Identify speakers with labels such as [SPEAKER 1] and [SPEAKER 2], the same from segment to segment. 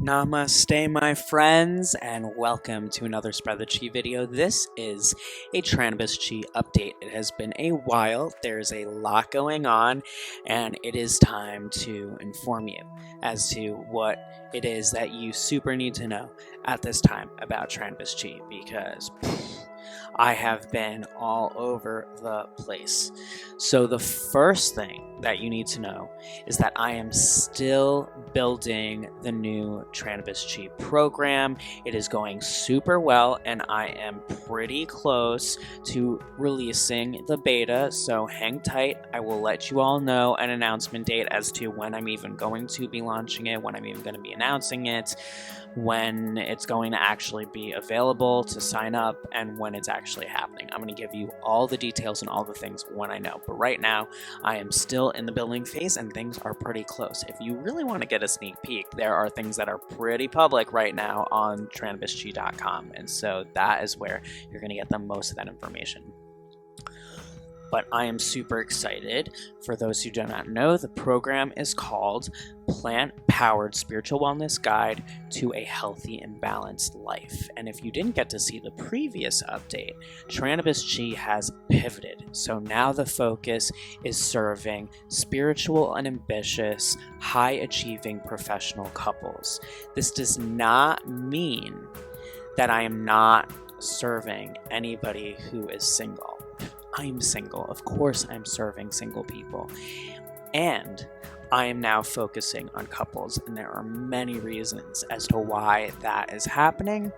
[SPEAKER 1] Namaste, my friends, and welcome to another Spread the Chi video. This is a Trannabis Chi update. It has been a while, there's a lot going on, and it is time to inform you as to what it is that you super need to know at this time about Trannabis Chi, because I have been all over the place. So the first thing that you need to know is that I am still building the new Trannabis Chi program. It is going super well, and I am pretty close to releasing the beta, so hang tight. I will let you all know an announcement date as to when I'm even going to be launching it, when I'm even going to be announcing it, when it's going to actually be available to sign up, and when it's actually happening. I'm going to give you all the details and all the things when I know. But right now, I am still in the building phase and things are pretty close. If you really want to get a sneak peek, there are things that are pretty public right now on trannabischi.com. And so that is where you're going to get the most of that information. But I am super excited. For those who do not know, the program is called Plant-Powered Spiritual Wellness Guide to a Healthy and Balanced Life. And if you didn't get to see the previous update, Trannabis Chi has pivoted. So now the focus is serving spiritual and ambitious, high-achieving professional couples. This does not mean that I am not serving anybody who is single. I'm single. Of course I'm serving single people. And I am now focusing on couples, and there are many reasons as to why that is happening,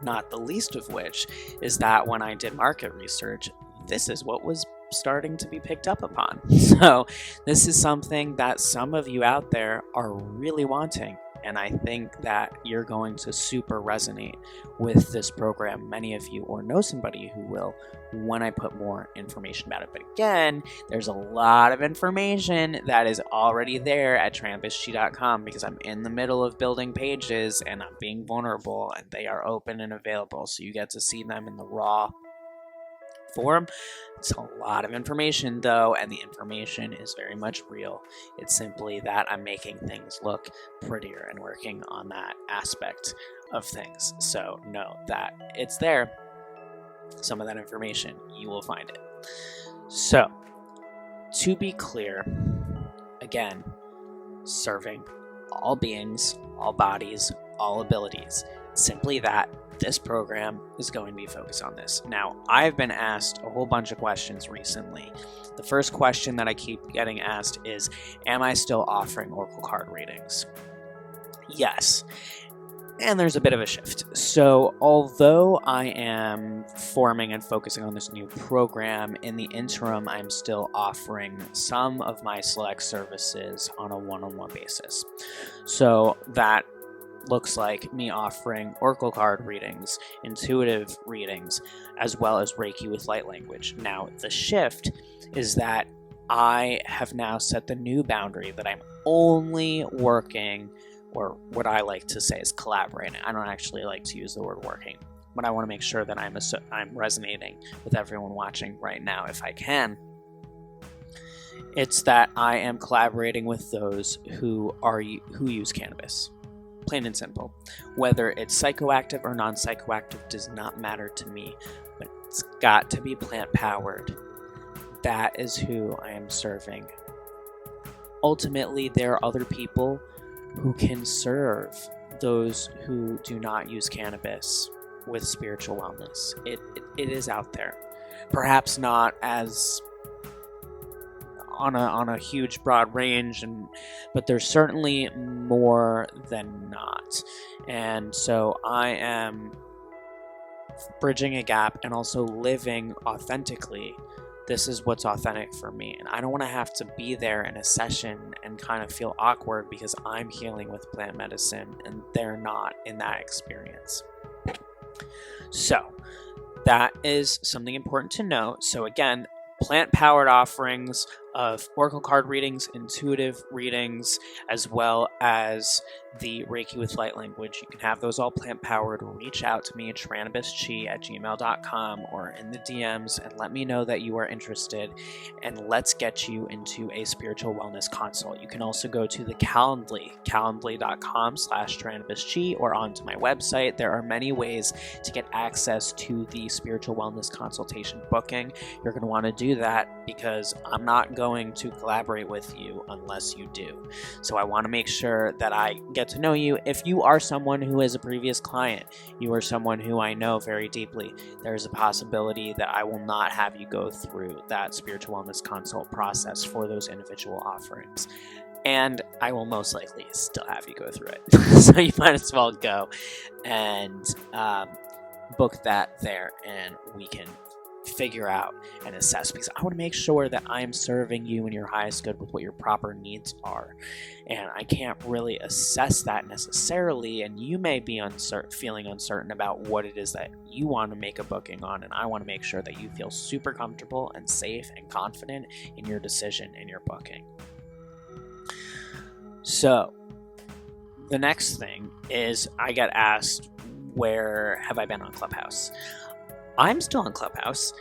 [SPEAKER 1] not the least of which is that when I did market research, this is what was starting to be picked up upon. So this is something that some of you out there are really wanting. And I think that you're going to super resonate with this program. Many of you or know somebody who will when I put more information about it. But again, there's a lot of information that is already there at trannabischi.com because I'm in the middle of building pages and I'm being vulnerable, and they are open and available. So you get to see them in the raw form. It's a lot of information though, and the information is very much real. It's simply that I'm making things look prettier and working on that aspect of things. So know that it's there. Some of that information, you will find it. So, to be clear, again, serving all beings, all bodies, all abilities. Simply that this program is going to be focused on this. Now, I've been asked a whole bunch of questions recently. The first question that I keep getting asked is, am I still offering oracle card readings? Yes. And there's a bit of a shift. So although I am forming and focusing on this new program, in the interim, I'm still offering some of my select services on a one-on-one basis. So that looks like me offering oracle card readings, intuitive readings, as well as Reiki with light language. Now, the shift is that I have now set the new boundary that I'm only working, or what I like to say is collaborating. I don't actually like to use the word working, but I want to make sure that I'm resonating with everyone watching right now if I can. It's that I am collaborating with those who use cannabis. Plain and simple. Whether it's psychoactive or non-psychoactive does not matter to me, but it's got to be plant-powered. That is who I am serving. Ultimately, there are other people who can serve those who do not use cannabis with spiritual wellness. It is out there. Perhaps not as on a huge broad range, but there's certainly more than not. And so I am bridging a gap and also living authentically. This is what's authentic for me, and I don't want to have to be there in a session and kind of feel awkward because I'm healing with plant medicine and they're not in that experience. So that is something important to note. So again, plant-powered offerings of oracle card readings, intuitive readings, as well as the Reiki with Light language. You can have those all plant powered. Reach out to me at trannabischi@gmail.com or in the DMs and let me know that you are interested, and let's get you into a spiritual wellness consult. You can also go to the calendly.com/trannabischi or onto my website. There are many ways to get access to the spiritual wellness consultation booking. You're going to want to do that because I'm not going to collaborate with you unless you do. So I want to make sure that I get to know you. If you are someone who is a previous client, you are someone who I know very deeply, there's a possibility that I will not have you go through that spiritual wellness consult process for those individual offerings. And I will most likely still have you go through it. So you might as well go and book that there, and we can figure out and assess, because I want to make sure that I'm serving you in your highest good with what your proper needs are. And I can't really assess that necessarily, and you may be feeling uncertain about what it is that you want to make a booking on, and I want to make sure that you feel super comfortable and safe and confident in your decision and your booking. So the next thing is I get asked, where have I been on Clubhouse? I'm still on Clubhouse.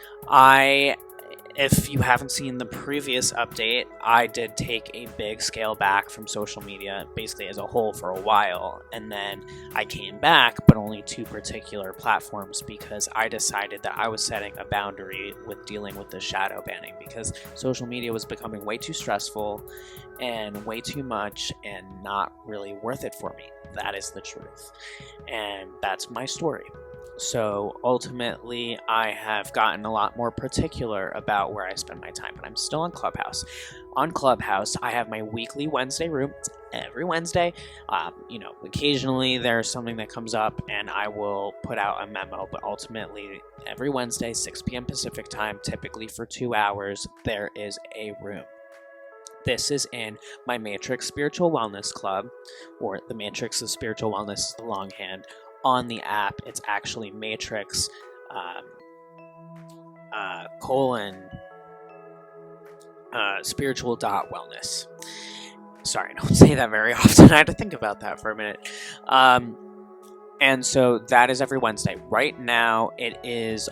[SPEAKER 1] If you haven't seen the previous update, I did take a big scale back from social media, basically as a whole, for a while, and then I came back, but only to particular platforms, because I decided that I was setting a boundary with dealing with the shadow banning, because social media was becoming way too stressful and way too much and not really worth it for me. That is the truth, and that's my story. So ultimately, I have gotten a lot more particular about where I spend my time, but I'm still on Clubhouse. On Clubhouse, I have my weekly Wednesday room. It's every Wednesday. Occasionally there's something that comes up and I will put out a memo, but ultimately every Wednesday, 6 p.m. Pacific time, typically for 2 hours, there is a room. This is in my Matrix Spiritual Wellness Club, or the Matrix of Spiritual Wellness is the longhand. On the app, it's actually Matrix spiritual.wellness. Sorry, I don't say that very often. I had to think about that for a minute. And so that is every Wednesday. Right now, it is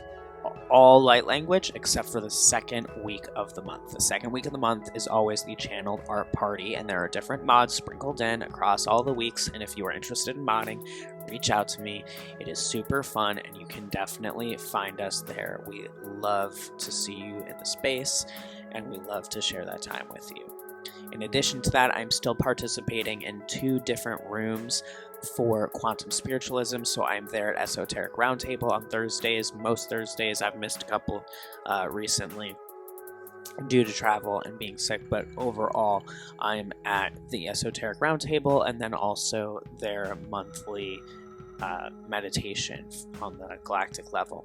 [SPEAKER 1] all light language except for the second week of the month. The second week of the month is always the channeled art party, and there are different mods sprinkled in across all the weeks, and if you are interested in modding, reach out to me. It is super fun, and you can definitely find us there. We love to see you in the space, and we love to share that time with you. In addition to that, I'm still participating in 2 different rooms for quantum spiritualism. So I'm there at Esoteric Roundtable on Thursdays. Most Thursdays. I've missed a couple recently due to travel and being sick, but overall I'm at the Esoteric Roundtable, and then also their monthly meditation on the galactic level.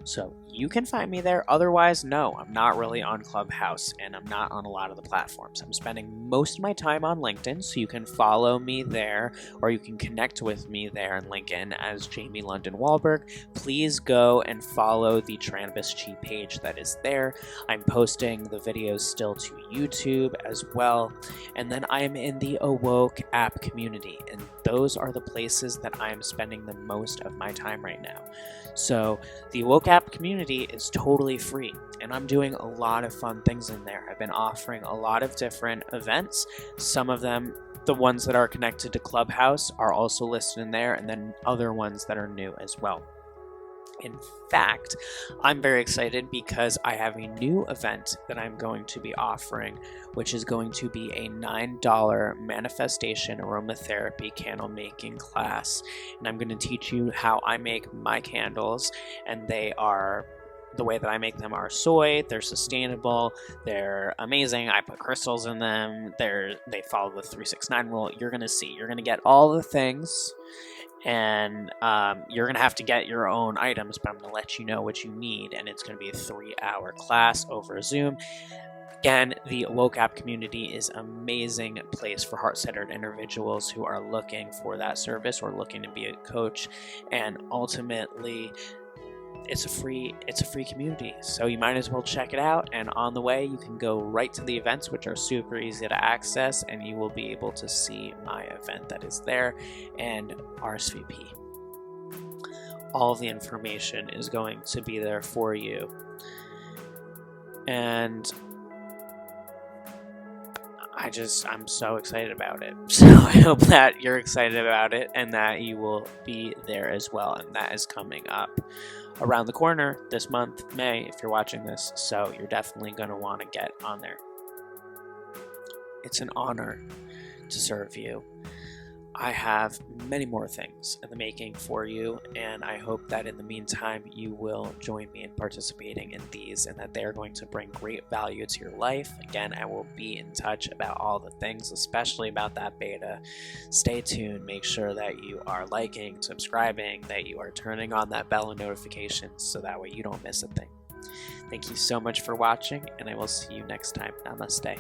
[SPEAKER 1] So you can find me there. Otherwise, no, I'm not really on Clubhouse, and I'm not on a lot of the platforms. I'm spending most of my time on LinkedIn, so you can follow me there, or you can connect with me there on LinkedIn as Jamie London Wahlberg. Please go and follow the Trannabis Chi page that is there. I'm posting the videos still to YouTube as well. And then I'm in the Awoke app community, and those are the places that I'm spending the most of my time right now. So the Awoke app community is totally free, and I'm doing a lot of fun things in there. I've been offering a lot of different events. Some of them, the ones that are connected to Clubhouse, are also listed in there, and then other ones that are new as well. In fact, I'm very excited because I have a new event that I'm going to be offering, which is going to be a $9 manifestation aromatherapy candle making class. And I'm going to teach you how I make my candles, and the way that I make them are soy, they're sustainable, they're amazing. I put crystals in them, they follow the 369 rule. You're going to get all the things. And you're going to have to get your own items, but I'm going to let you know what you need, and it's going to be a 3-hour class over Zoom. Again, the Awoke app community is an amazing place for heart-centered individuals who are looking for that service or looking to be a coach, and ultimately it's a free community, so you might as well check it out. And on the way, you can go right to the events, which are super easy to access, and you will be able to see my event that is there and RSVP. All of the information is going to be there for you, and I'm so excited about it. So I hope that you're excited about it and that you will be there as well. And that is coming up around the corner this month, May, if you're watching this. So you're definitely going to want to get on there. It's an honor to serve you. I have many more things in the making for you, and I hope that in the meantime you will join me in participating in these and that they are going to bring great value to your life. Again, I will be in touch about all the things, especially about that beta. Stay tuned. Make sure that you are liking, subscribing, that you are turning on that bell and notifications so that way you don't miss a thing. Thank you so much for watching, and I will see you next time. Namaste.